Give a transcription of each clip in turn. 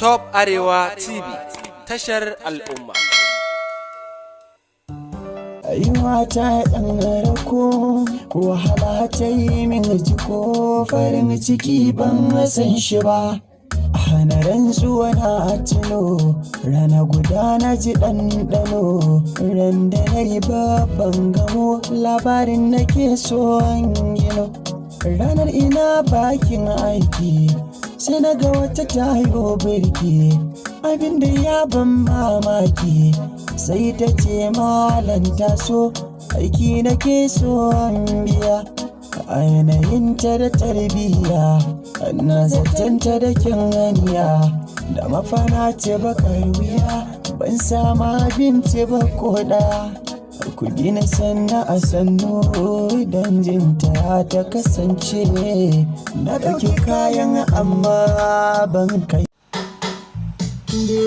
Top Arewa TV, tashar al'umma. Rayuwa ta ɗan rako, wahala ta yi min jiko, farin ciki ban san shi ba. Hana rantsuwa na tuno, rana guda na ji ɗanɗano, ran da na yi babban gamo, labarin nake so an gino. Ranar ina bakin aiki, sai na ga wata tayo birki, abinda ya ban mamaki, sai ta ce malam taso, aiki nake so an biya. A yanayinta da tarbiyya, na zatanta da kyan hanya, da mafana ce bakar wuya, ban sama abinci ba ko ɗaya. Ku gina sanna a sannu don jinta ta kasance, na ɗauki kayan amma ban kai.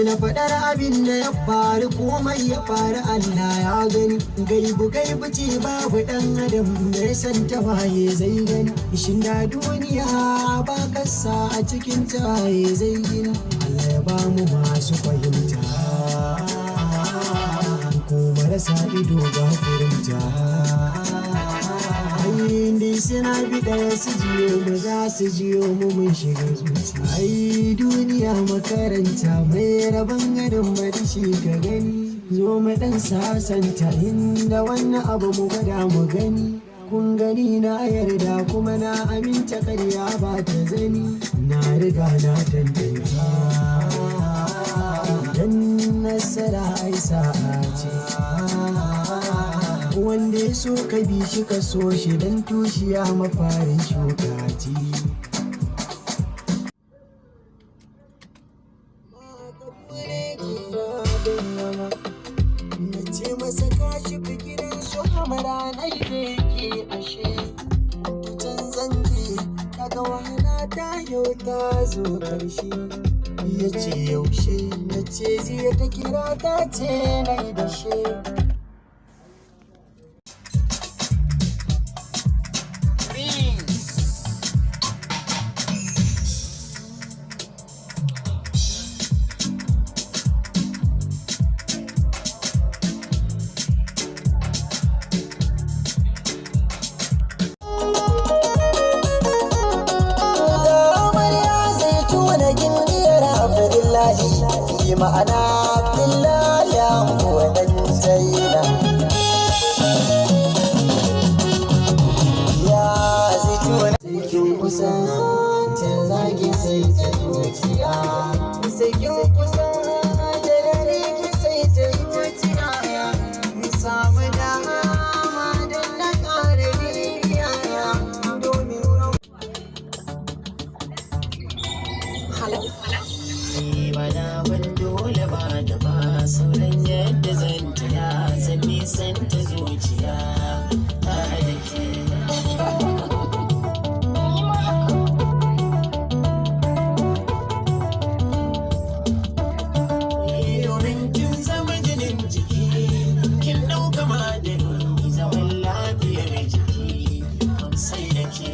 Na faɗar abin da ya faru, komai ya faru Allah ya gani. Gaibu ce babu ɗan adam da ya san ta waye zai gani. Shin da duniya ba kasa a cikin ta waye zai gina. Allah ya ba mu masu fahimta, ko marasa ido ba furinta. Ai suna bi ɗaya su jiyo mu, za su jiyo mu mun shiga zuciya. Ai duniya makaranta, mai rabon gadon marishi ka gani. Zo mu ɗan sasanta, inda wannan abu mu gwada mu gani. Kun gani na yarda kuma na aminta, karya ba ta zani. Na riga na tantance, dan nasara ai sa'a ce. Wanda ya so ka bi shi ka so shi, dan tushiya mafarin shuka ce. Na ce masa kashi fikirin su hamara na yi ke ashe. Can zanje kaga wahala ta yau ta zo ƙarshe. Ya ce yaushe, na ce jiya ta kira ta ce na yi dashe. Ma'ana billahi an wadan tsaina ya zai tuna cikin kusan ta zagi sai ta zuciya, sai kin kusan da dare ki sai ta zuciya. Ni samu dama don na ƙara biya domin bana ban dole ba da ba, sauran yadda zan tuna zan nisan ta zuciya ta da ke. Domin kin zama jinin jiki, kin ɗauka madani, zaman lafiyar jiki sai da ke.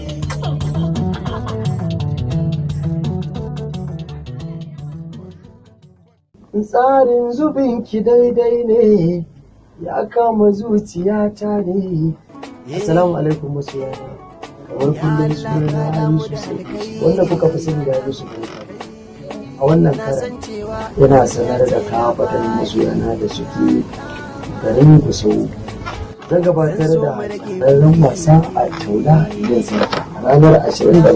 Tsarin zubinki daidai ne, ya kama zuciyata ne. Assalamu alaikum masoyana, kamar kullum sunana Hamisu Breaker, wanda kuka fi sani da Hamisu Breaker. A wannan karan yana sanar da kafaɗan masoyana da suke garin Gusau. Zan gabatar da tsararren wasa a Taula yin sarki a ranar 27 ga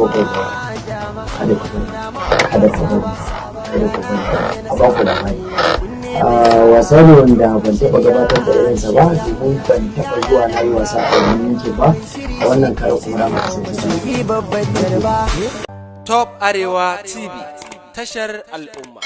kada ku bari a baku labari. Wasa ne wanda ban taɓa gabatar da irinsa ba, domin ban taɓa zuwa na yi wasa a wani yanki ba. A wannan kare kuma na masu Top Arewa TV, tashar al'umma.